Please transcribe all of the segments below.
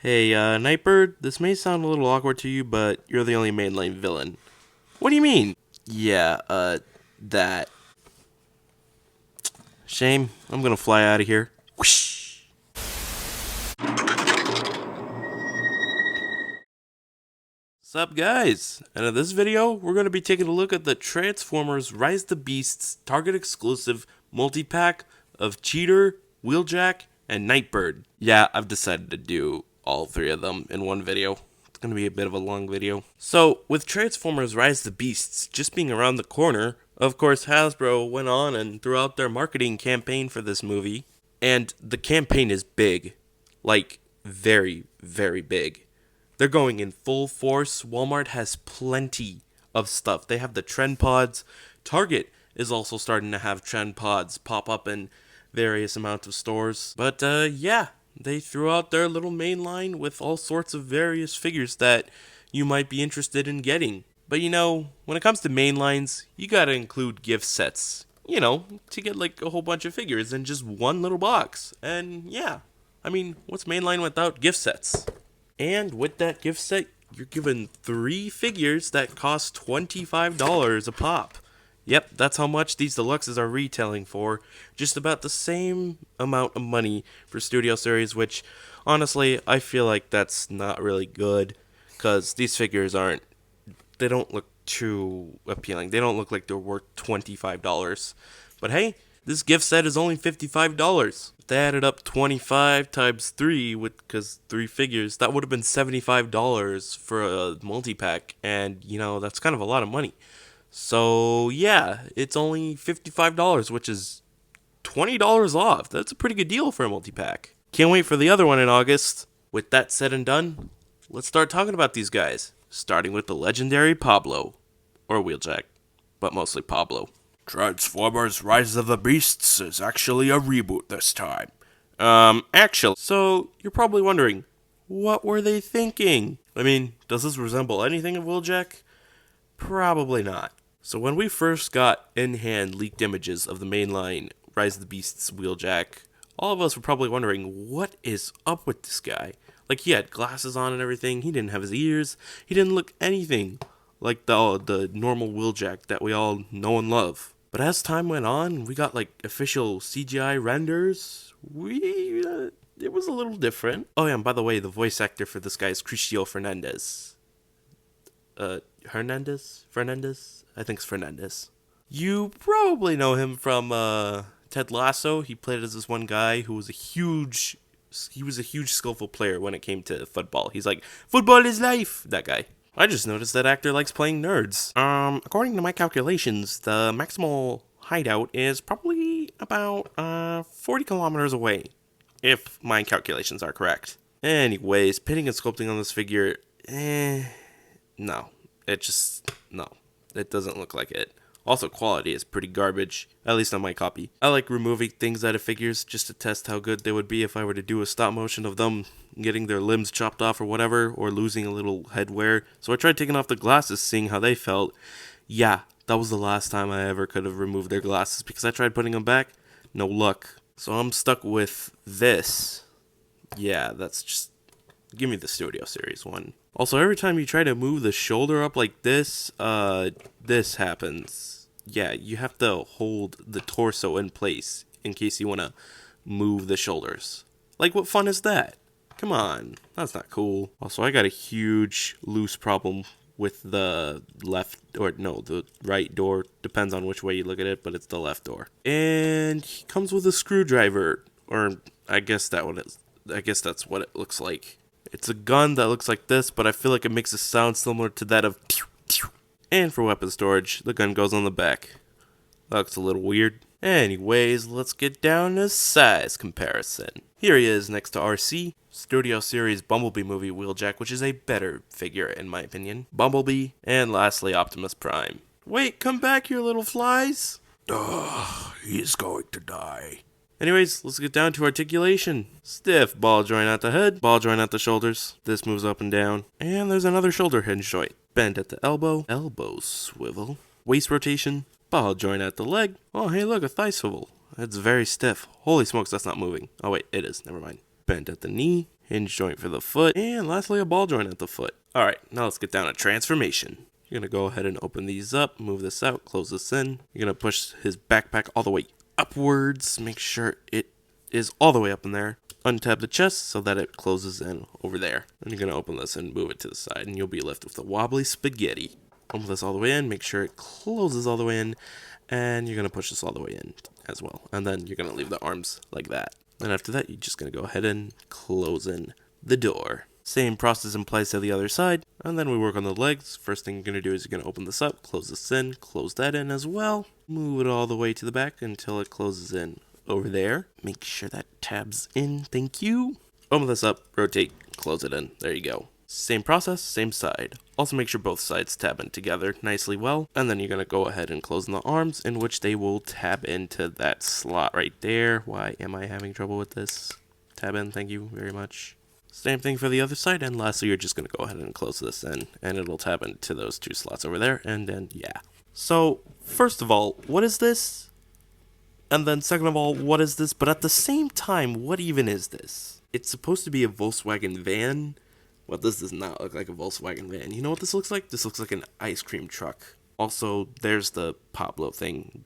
Hey, Nightbird, this may sound a little awkward to you, but you're the only mainline villain. What do you mean? Yeah, that. Shame, I'm gonna fly out of here. Whoosh. Sup, guys? And in this video, we're gonna be taking a look at the Transformers Rise the Beasts Target exclusive multi-pack of Cheetah, Wheeljack, and Nightbird. Yeah, I've decided to do all three of them in one video. It's gonna be a bit of a long video. So, with Transformers Rise the Beasts just being around the corner, of course Hasbro went on and threw out their marketing campaign for this movie. And the campaign is big. Like, very, very big. They're going in full force. Walmart has plenty of stuff. They have the trend pods. Target is also starting to have trend pods pop up in various amounts of stores. But yeah, they threw out their little main line with all sorts of various figures that you might be interested in getting. But you know, when it comes to main lines, you gotta include gift sets. You know, to get like a whole bunch of figures in just one little box. And yeah, I mean, what's mainline without gift sets? And with that gift set, you're given 3 figures that cost $25 a pop. Yep, that's how much these deluxes are retailing for. Just about the same amount of money for Studio Series, which honestly, I feel like that's not really good. Because these figures they don't look too appealing. They don't look like they're worth $25. But hey, this gift set is only $55. If they added up 25 times 3 because 3 figures, that would have been $75 for a multi-pack, and you know, that's kind of a lot of money. So, yeah, it's only $55, which is $20 off. That's a pretty good deal for a multi-pack. Can't wait for the other one in August. With that said and done, let's start talking about these guys, starting with the legendary Pablo, or Wheeljack, but mostly Pablo. Transformers Rise of the Beasts is actually a reboot this time. Actually. So, you're probably wondering, what were they thinking? I mean, does this resemble anything of Wheeljack? Probably not. So when we first got in-hand leaked images of the mainline Rise of the Beasts Wheeljack, all of us were probably wondering, what is up with this guy? Like, he had glasses on and everything, he didn't have his ears, he didn't look anything like the normal Wheeljack that we all know and love. But as time went on, we got like official CGI renders. It was a little different. Oh yeah, and by the way, the voice actor for this guy is Cristiano Fernandez. Fernandez? I think it's Fernandez. You probably know him from Ted Lasso. He played as this one guy who was he was a huge skillful player when it came to football. He's like, football is life, that guy. I just noticed that actor likes playing nerds. According to my calculations, the maximal hideout is probably about 40 kilometers away, if my calculations are correct. Anyways, painting and sculpting on this figure, no. No. It doesn't look like it. Also, quality is pretty garbage, at least on my copy. I like removing things out of figures just to test how good they would be if I were to do a stop motion of them getting their limbs chopped off or whatever, or losing a little head wear. So I tried taking off the glasses, seeing how they felt. Yeah, that was the last time I ever could have removed their glasses because I tried putting them back. No luck. So I'm stuck with this. Yeah, that's just... Give me the Studio Series one. Also, every time you try to move the shoulder up like this, this happens. Yeah, you have to hold the torso in place in case you want to move the shoulders. Like, what fun is that? Come on, that's not cool. Also, I got a huge loose problem with the the right door. Depends on which way you look at it, but it's the left door. And he comes with a screwdriver, or I guess that's what it looks like. It's a gun that looks like this, but I feel like it makes a sound similar to that of tew, tew. And for weapon storage, the gun goes on the back. That looks a little weird. Anyways, let's get down to size comparison. Here he is next to RC, Studio Series Bumblebee movie Wheeljack, which is a better figure in my opinion. Bumblebee, and lastly Optimus Prime. Wait, come back here, little flies. Ugh, he's going to die. Anyways, let's get down to articulation. Stiff ball joint at the head, ball joint at the shoulders. This moves up and down. And there's another shoulder hinge joint. Bend at the elbow, elbow swivel. Waist rotation, ball joint at the leg. Oh, hey look, a thigh swivel. It's very stiff. Holy smokes, that's not moving. Oh wait, it is. Never mind. Bend at the knee, hinge joint for the foot, and lastly a ball joint at the foot. Alright, now let's get down to transformation. You're going to go ahead and open these up, move this out, close this in. You're going to push his backpack all the way upwards, make sure it is all the way up in there. Untab the chest so that it closes in over there. Then you're going to open this and move it to the side, and you'll be left with the wobbly spaghetti. Open this all the way in, make sure it closes all the way in, and you're going to push this all the way in as well. And then you're going to leave the arms like that. And after that, you're just going to go ahead and close in the door. Same process applies to the other side, and then we work on the legs. First thing you're going to do is you're going to open this up, close this in, close that in as well. Move it all the way to the back until it closes in over there. Make sure that tabs in, thank you. Open this up, rotate, close it in, there you go. Same process, same side. Also make sure both sides tab in together nicely well, and then you're going to go ahead and close in the arms, in which they will tab into that slot right there. Why am I having trouble with this? Tab in, thank you very much. Same thing for the other side, and lastly you're just going to go ahead and close this in, and it'll tab into those two slots over there, and then yeah. So, first of all, what is this? And then second of all, what is this? But at the same time, what even is this? It's supposed to be a Volkswagen van. Well, this does not look like a Volkswagen van. You know what this looks like? This looks like an ice cream truck. Also, there's the Pablo thing.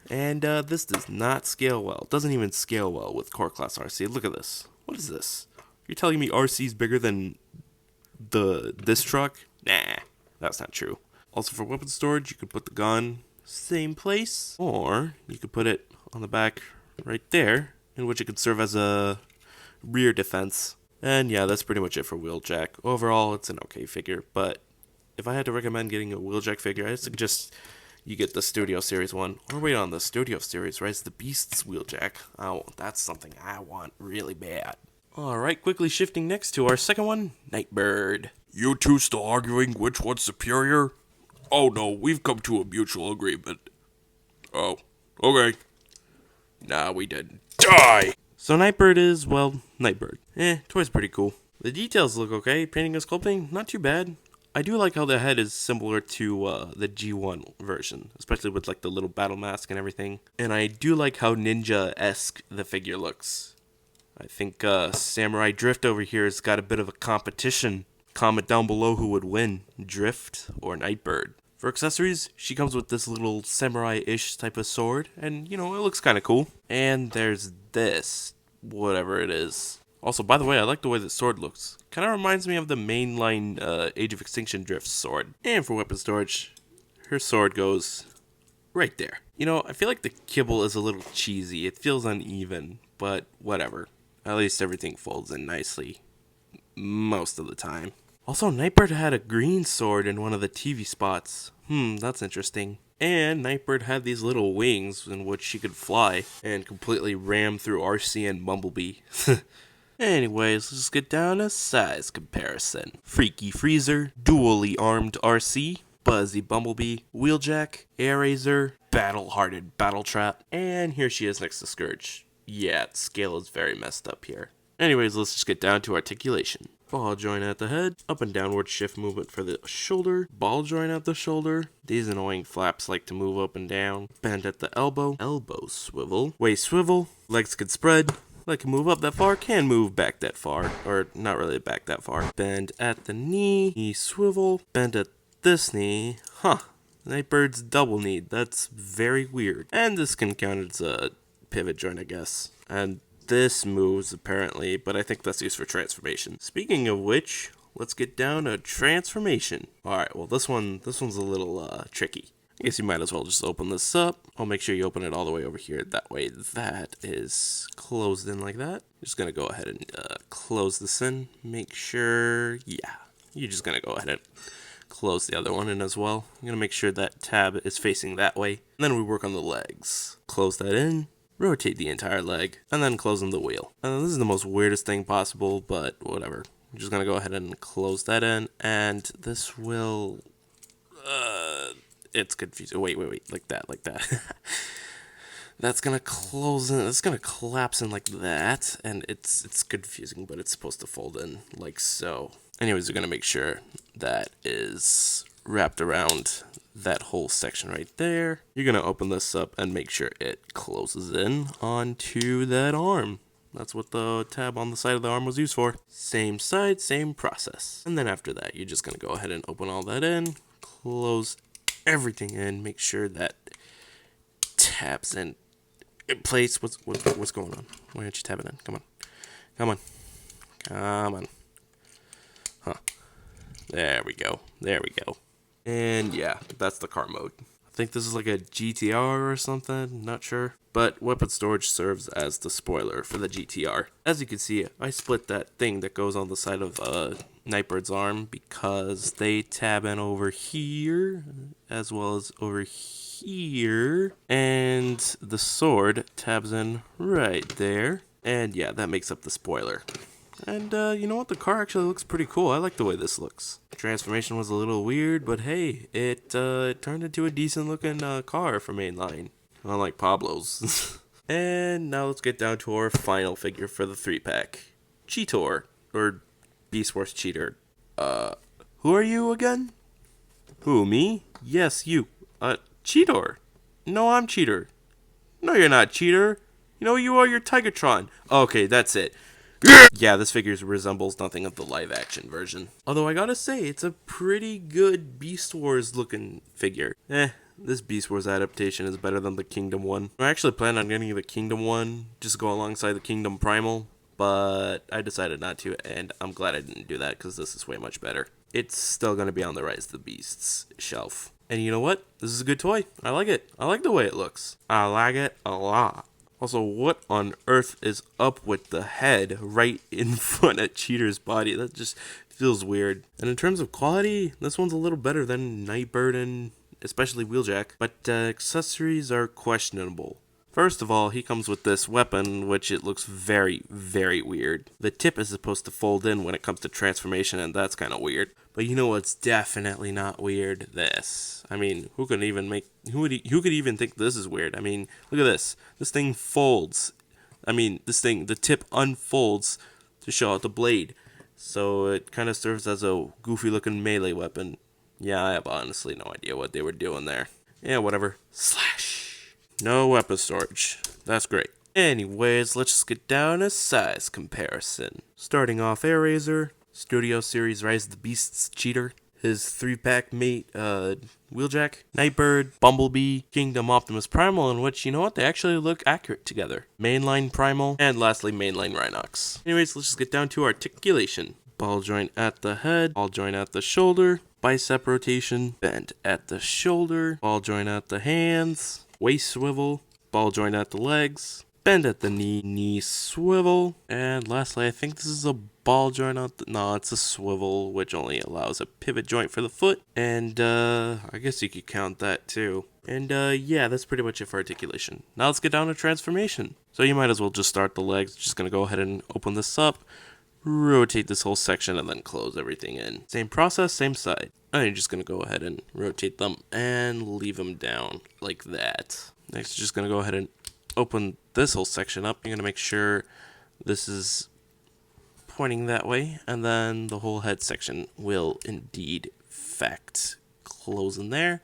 And this does not scale well. It doesn't even scale well with Core Class RC. Look at this. What is this? You're telling me RC is bigger than this truck? Nah, that's not true. Also, for weapon storage, you could put the gun same place, or you could put it on the back right there, in which it could serve as a rear defense. And yeah, that's pretty much it for Wheeljack. Overall, it's an okay figure, but if I had to recommend getting a Wheeljack figure, I suggest you get the Studio Series one, or wait on the Studio Series, Rise the Beasts Wheeljack. Oh, that's something I want really bad. Alright, quickly shifting next to our second one, Nightbird. You two still arguing which one's superior? Oh no, we've come to a mutual agreement. Oh, okay. Nah, we didn't. Die! So Nightbird is, well, Nightbird. Toy's pretty cool. The details look okay, painting and sculpting, not too bad. I do like how the head is similar to the G1 version, especially with like the little battle mask and everything. And I do like how ninja-esque the figure looks. I think Samurai Drift over here has got a bit of a competition. Comment down below who would win, Drift or Nightbird. For accessories, she comes with this little samurai-ish type of sword, and you know, it looks kind of cool. And there's this, whatever it is. Also, by the way, I like the way the sword looks. Kind of reminds me of the mainline Age of Extinction Drift sword. And for weapon storage, her sword goes right there. You know, I feel like the kibble is a little cheesy. It feels uneven, but whatever. At least everything folds in nicely most of the time. Also, Nightbird had a green sword in one of the TV spots. That's interesting. And Nightbird had these little wings in which she could fly and completely ram through RC and Bumblebee. Anyways, let's get down to size comparison. Freaky Freezer, dually armed RC, Buzzy Bumblebee, Wheeljack, Air-Razor, Battle-Hearted Battletrap, and here she is next to Scourge. Yeah, the scale is very messed up here. Anyways, let's just get down to articulation. Ball joint at the head, up and downward shift movement for the shoulder, ball joint at the shoulder, these annoying flaps like to move up and down, bend at the elbow, elbow swivel, waist swivel, legs can spread, leg can move up that far, can move back that far, or not really back that far, bend at the knee swivel, bend at this knee, Nightbird's double knee, that's very weird, and this can count as a pivot joint I guess, and this moves apparently, but I think that's used for transformation. Speaking of which, let's get down to transformation. Alright, well this one's a little tricky. I guess you might as well just open this up. I'll make sure you open it all the way over here. That way that is closed in like that. Just gonna go ahead and close this in. Make sure, yeah, you're just gonna go ahead and close the other one in as well. I'm gonna make sure that tab is facing that way. And then we work on the legs. Close that in. Rotate the entire leg, and then close on the wheel. This is the most weirdest thing possible, but whatever. I'm just gonna go ahead and close that in, and this will, it's confusing. Wait, like that. That's gonna close in, it's gonna collapse in like that, and it's confusing, but it's supposed to fold in like so. Anyways, we're gonna make sure that is wrapped around that whole section right there. You're gonna open this up and make sure it closes in onto that arm. That's what the tab on the side of the arm was used for. Same side, same process. And then after that, you're just going to go ahead and open all that in, close everything in, make sure that tabs in place. What's going on? Why aren't you tabbing in? Come on. Come on. Come on. Huh. There we go. There we go. And yeah, that's the car mode. I think this is like a GTR or something, not sure. But weapon storage serves as the spoiler for the GTR. As you can see, I split that thing that goes on the side of Nightbird's arm because they tab in over here as well as over here. And the sword tabs in right there. And yeah, that makes up the spoiler. And you know what? The car actually looks pretty cool. I like the way this looks. Transformation was a little weird, but hey, it turned into a decent looking car for mainline. Unlike Pablo's. And now let's get down to our final figure for the 3-pack. Cheetor, or Beast Wars Cheater. Who are you again? Who, me? Yes, you. Cheetor. No, I'm Cheater. No, you're not Cheater. You know, you are your Tigatron. Okay, that's it. Yeah, this figure resembles nothing of the live-action version. Although I gotta say, it's a pretty good Beast Wars looking figure. This Beast Wars adaptation is better than the Kingdom one. I actually planned on getting the Kingdom one, just to go alongside the Kingdom Primal, but I decided not to, and I'm glad I didn't do that, because this is way much better. It's still gonna be on the Rise of the Beasts shelf. And you know what? This is a good toy. I like it. I like the way it looks. I like it a lot. Also, what on earth is up with the head right in front of Cheater's body? That just feels weird. And in terms of quality, this one's a little better than Nightbird and especially Wheeljack, but accessories are questionable. First of all, he comes with this weapon, which it looks very, very weird. The tip is supposed to fold in when it comes to transformation, and that's kind of weird. But you know what's definitely not weird? This. I mean, who could even think this is weird? I mean, look at this. This thing folds. The tip unfolds to show out the blade. So it kind of serves as a goofy looking melee weapon. Yeah, I have honestly no idea what they were doing there. Yeah, whatever. Slash. No weapon storage. That's great. Anyways, let's just get down a size comparison. Starting off Airazor, Studio Series Rise of the Beasts Cheater, his 3-pack mate, Wheeljack, Nightbird, Bumblebee, Kingdom Optimus Primal, in which, you know what, they actually look accurate together. Mainline Primal, and lastly, Mainline Rhinox. Anyways, let's just get down to articulation. Ball joint at the head, ball joint at the shoulder, bicep rotation, bend at the shoulder, ball joint at the hands, waist swivel, ball joint at the legs, bend at the knee swivel, and lastly, I think this is a ball joint at the, no, it's a swivel, which only allows a pivot joint for the foot, and I guess you could count that too. And yeah, that's pretty much it for articulation. Now let's get down to transformation. So you might as well just start the legs. Just gonna go ahead and open this up, rotate this whole section, and then close everything in. Same process, same side. And you're just gonna go ahead and rotate them and leave them down like that. Next, you're just gonna go ahead and open this whole section up. You're gonna make sure this is pointing that way, and then the whole head section will indeed fact close in there,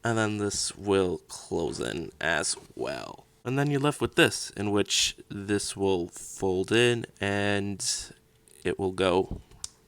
and then this will close in as well. And then you're left with this, in which this will fold in and it will go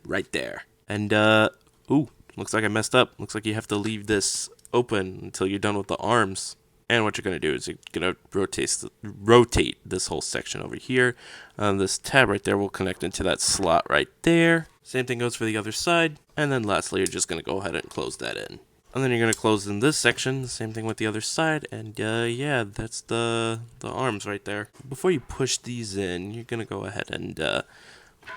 right there. And ooh, looks like I messed up. Looks like you have to leave this open until you're done with the arms. And what you're going to do is you're going to rotate this whole section over here. This tab right there will connect into that slot right there. Same thing goes for the other side. And then lastly, you're just going to go ahead and close that in. And then you're going to close in this section. Same thing with the other side. And yeah, that's the arms right there. Before you push these in, you're going to go ahead and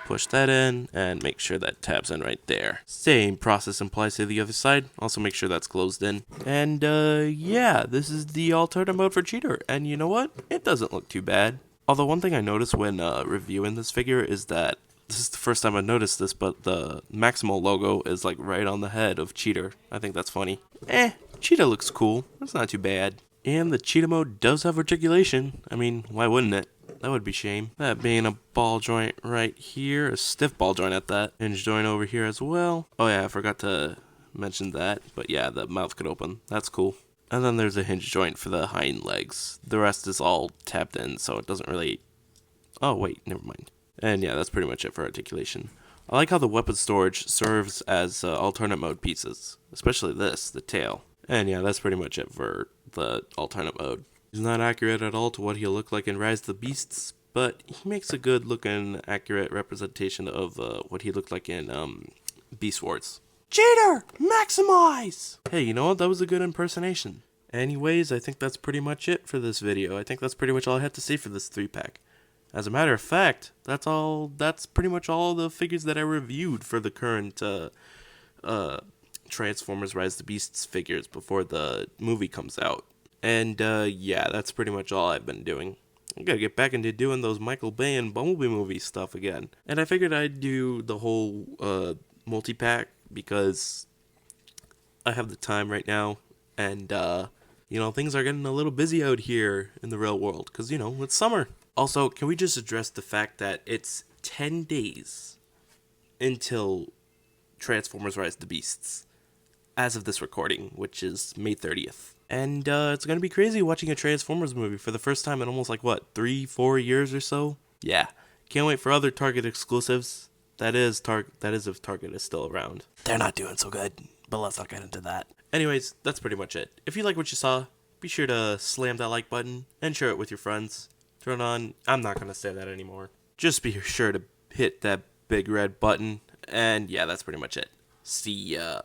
push that in and make sure that tabs in right there. Same process applies to the other side. Also make sure that's closed in. And yeah, this is the alternate mode for Cheater. And you know what? It doesn't look too bad. Although one thing I noticed when reviewing this figure is that this is the first time I've noticed this, but the Maximal logo is like right on the head of Cheater. I think that's funny. Cheetah looks cool. That's not too bad. And the Cheetah mode does have articulation. I mean, why wouldn't it? That would be shame. That being a ball joint right here, a stiff ball joint at that. Hinge joint over here as well. Oh yeah, I forgot to mention that. But yeah, the mouth could open. That's cool. And then there's a hinge joint for the hind legs. The rest is all tapped in, so it doesn't really Oh, wait, never mind. And yeah, that's pretty much it for articulation. I like how the weapon storage serves as alternate mode pieces, especially this, the tail. And yeah, that's pretty much it for the alternate mode. He's not accurate at all to what he'll look like in Rise of the Beasts, but he makes a good looking, accurate representation of what he looked like in Beast Wars. Cheater! Maximize! Hey, you know what? That was a good impersonation. Anyways, I think that's pretty much it for this video. I think that's pretty much all I had to say for this 3-pack. As a matter of fact, that's pretty much all the figures that I reviewed for the current Transformers Rise of the Beasts figures before the movie comes out. And yeah, that's pretty much all I've been doing. I gotta get back into doing those Michael Bay and Bumblebee movie stuff again. And I figured I'd do the whole multi-pack because I have the time right now, and you know, things are getting a little busy out here in the real world because, you know, it's summer. Also, can we just address the fact that it's 10 days until Transformers Rise of the Beasts as of this recording, which is May 30th. And it's going to be crazy watching a Transformers movie for the first time in almost, like, what, 3-4 years or so? Yeah. Can't wait for other Target exclusives. That is if Target is still around. They're not doing so good, but let's not get into that. Anyways, that's pretty much it. If you like what you saw, be sure to slam that like button and share it with your friends. Turn on, I'm not going to say that anymore. Just be sure to hit that big red button. And yeah, that's pretty much it. See ya.